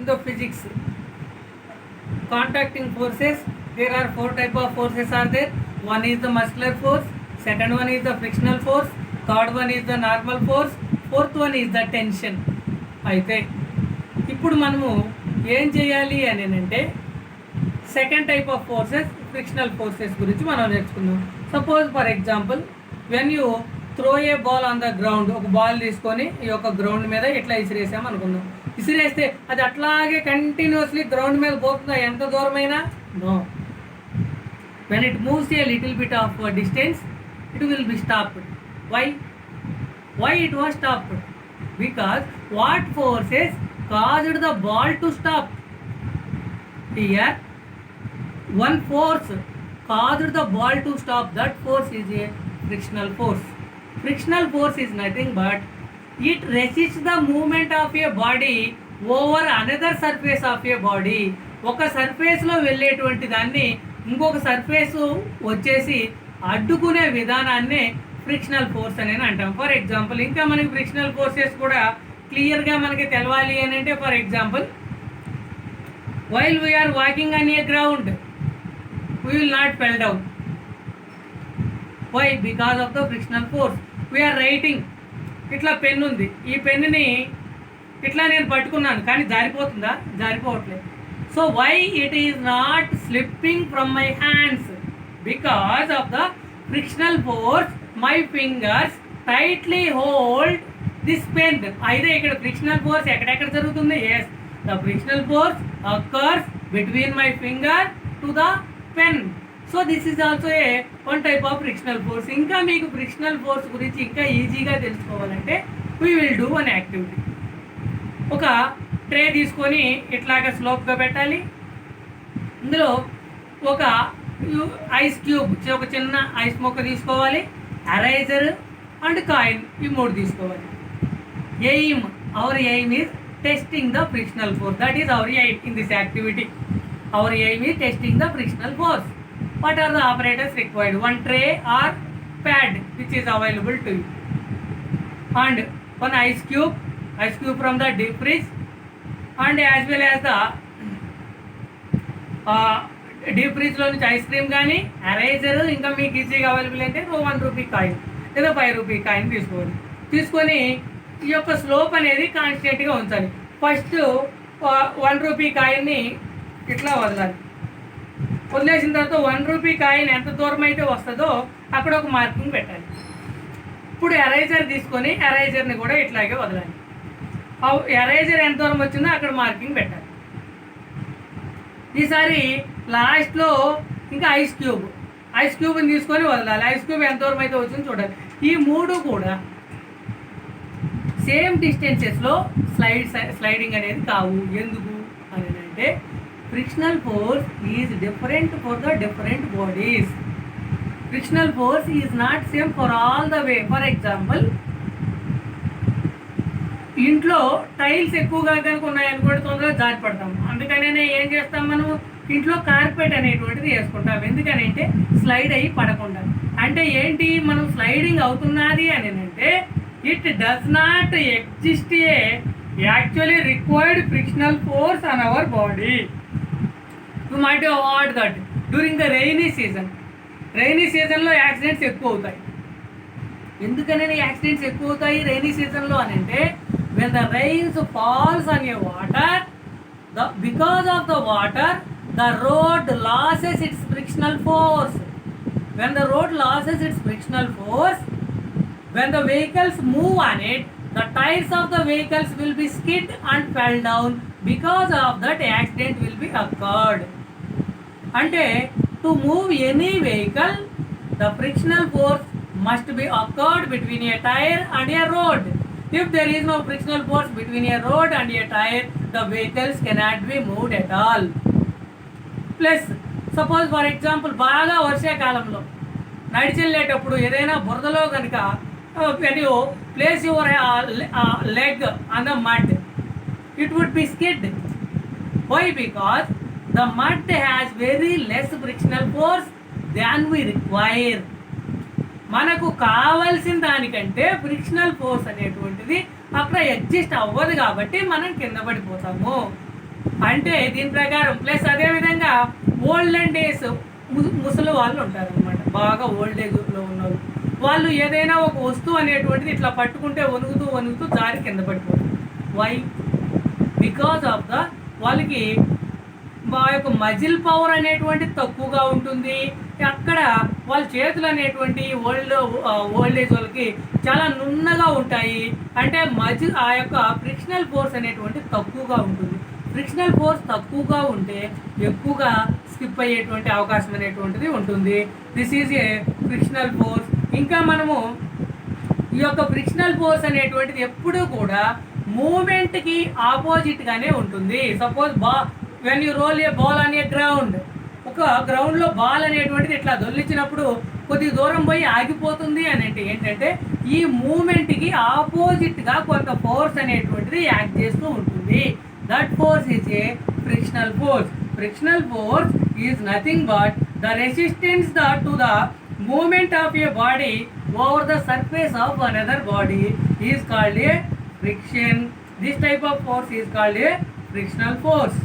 in the physics. Contacting forces, there are 4 type of forces are there. One is the muscular force, second one is the frictional force, third one is the normal force, fourth one is the tension. అయితే ఇప్పుడు మనము ఏం చేయాలి అని అంటే second type of forces frictional forces గురించి మనం నేర్చుకుందాం. Suppose for example when you throw A ball on the ground, ఒక బాల్ తీసుకొని ఈ యొక్క గ్రౌండ్ మీద ఇట్లా విసిరేసాం అనుకుందాం. విసిరేస్తే అది అట్లాగే కంటిన్యూస్లీ గ్రౌండ్ మీద పోతుందా ఎంత దూరమైనా? No. When it moves a little bit of distance it will be stopped. Why it was stopped? Because what forces caused the ball to stop? Here one force caused the ball to stop. That force is a frictional force. Frictional force is nothing but it resists the movement of a body over another surface of a body. ఒక సర్ఫేస్లో వెళ్ళేటువంటి దాన్ని ఇంకొక surface వచ్చేసి అడ్డుకునే విధానాన్నే frictional force అని అంటాం. For example ఇంకా మనకి ఫ్రిక్షనల్ ఫోర్సెస్ కూడా క్లియర్గా మనకి తెలవాలి అని అంటే, for example while we're walking on a ground we will not fell down. Why? Because of the frictional force. We're writing, ఇట్లా పెన్ ఉంది, ఈ పెన్నుని ఇట్లా నేను పట్టుకున్నాను కానీ జారిపోతుందా? జారిపోవట్లేదు. So why it is not slipping from my hands? Because of the frictional force my fingers tightly hold this pen. అయితే ఇక్కడ ఫ్రిక్షనల్ ఫోర్స్ ఎక్కడెక్కడ జరుగుతుంది? Yes, the frictional force occurs between my finger to the pen. So this is also a one type of frictional force. ఇంకా మీకు frictional force గురించి ఇంకా ఈజీగా తెలుసుకోవాలంటే we will do one activity. ఒక ట్రే తీసుకొని ఇట్లాగా స్లోప్గా పెట్టాలి. ఇందులో ఒక ఐస్ క్యూబ్, ఒక చిన్న ఐస్ మొక్క తీసుకోవాలి, ఎరేజర్ అండ్ కాయిన్, ఈ 3 తీసుకోవాలి. Aim, hour aim is testing the frictional force. That is our aim in this activity. Hour aim is testing the frictional force. What are the operators required? One tray or pad which is available to you, and one ice cube from the deep freeze, and as well as the deep ఫ్రిడ్జ్లో నుంచి ice cream కానీ eraser, ఇంకా మీకు ఈజీగా available అంటే 1 rupee coin లేదా 5 rupee coin తీసుకోవాలి. తీసుకొని ఈ యొక్క స్లోప్ అనేది కాన్స్టెంట్గా ఉంచాలి. ఫస్ట్ 1 రూపీ కాయిన్ని ఇట్లా వదలాలి. వదిలేసిన తర్వాత 1 రూపీ కాయిన్ ఎంత దూరం అయితే వస్తుందో అక్కడ ఒక మార్కింగ్ పెట్టాలి. ఇప్పుడు ఎరేజర్ తీసుకొని ఎరేజర్ని కూడా ఇట్లాగే వదలాలి. ఎరేజర్ ఎంత దూరం వచ్చిందో అక్కడ మార్కింగ్ పెట్టాలి. ఈసారి లాస్ట్లో ఇంకా ఐస్ క్యూబ్ని తీసుకొని వదలాలి. ఐస్ క్యూబ్ ఎంత దూరం అయితే వచ్చిందో చూడాలి. ఈ 3 కూడా సేమ్ డిస్టెన్సెస్లో స్లైడింగ్ అనేది కావు. ఎందుకు అని అంటే frictional force is different for the different bodies. Frictional force is not same for all the way. For example, ఇంట్లో టైల్స్ ఎక్కువగా కనుక ఉన్నాయనుకోండి తొందరగా జారి పడతాం. అందుకనే ఏం చేస్తాం, మనం ఇంట్లో కార్పెట్ అనేటువంటిది వేసుకుంటాం. ఎందుకనంటే స్లైడ్ అయ్యి పడకుండా. అంటే ఏంటి, మనం స్లైడింగ్ అవుతున్నది అని అంటే it does not exist a actually required frictional force on our body. You might have heard that during the rainy seasonలో యాక్సిడెంట్స్ ఎక్కువ అవుతాయి. ఎందుకని యాక్సిడెంట్స్ ఎక్కువ అవుతాయి రైనీ సీజన్లో అని అంటే, when the rains falls on a water, because of the water the road loses its frictional force. When the road loses its frictional force, when the vehicles move on it, the tires of the vehicles will be skid and fell down. Because of that accident will be occurred. అంటే to move any vehicle the frictional force must be occurred between a tire and a road. If there is no frictional force between a road and a tire, the vehicles cannot be moved at all. Plus suppose for example బాగా వర్షాకాలంలో నడిచెళ్ళేటప్పుడు ఏదైనా బురదలో కనుక when you place your leg on the mud, it would be skid. Why? Because the mud has very less frictional force than we require. మనకు కావాల్సిన దానికంటే frictional force అనేటువంటిది అక్కడ ఎగ్జిస్ట్ అవ్వదు కాబట్టి మనం కింద పడిపోతాము. అంటే దీని ప్రకారం ప్లస్ అదేవిధంగా ఓల్డెన్ డేస్ ముసలి వాళ్ళు ఉంటారు అనమాట, బాగా ఓల్డ్ ఏజ్లో ఉన్నారు. వాళ్ళు ఏదైనా ఒక వస్తువు అనేటువంటిది ఇట్లా పట్టుకుంటే వణుకుతూ వణుకుతూ జారి కింద పడిపోతుంది. వై? బికాజ్ ఆఫ్ ద వాళ్ళకి మా యొక్క మజిల్ పవర్ అనేటువంటి తక్కువగా ఉంటుంది. అక్కడ వాళ్ళ చేతులు అనేటువంటి ఓల్డ్ ఏజ్ వాళ్ళకి చాలా నున్నగా ఉంటాయి. అంటే ఆ యొక్క ఫ్రిక్షనల్ ఫోర్స్ అనేటువంటి తక్కువగా ఉంటుంది. ఫ్రిక్షనల్ ఫోర్స్ తక్కువగా ఉంటే ఎక్కువగా స్కిప్ అయ్యేటువంటి అవకాశం అనేటువంటిది ఉంటుంది. This is a frictional force. ఇంకా మనము ఈ యొక్క ఫ్రిక్షనల్ ఫోర్స్ అనేటువంటిది ఎప్పుడూ కూడా మూమెంట్కి ఆపోజిట్గానే ఉంటుంది. Suppose when you roll a ball on a ground, ఒక గ్రౌండ్లో బాల్ అనేటువంటిది ఇట్లా దొల్లించినప్పుడు కొద్ది దూరం పోయి ఆగిపోతుంది అని అంటే ఏంటంటే ఈ మూమెంట్కి ఆపోజిట్గా కొంత ఫోర్స్ అనేటువంటిది యాక్ట్ చేస్తూ ఉంటుంది. That force is a frictional force. Frictional force is nothing but the resistance to the movement of a body over the surface of another body is called a friction. This type of force is called a frictional force.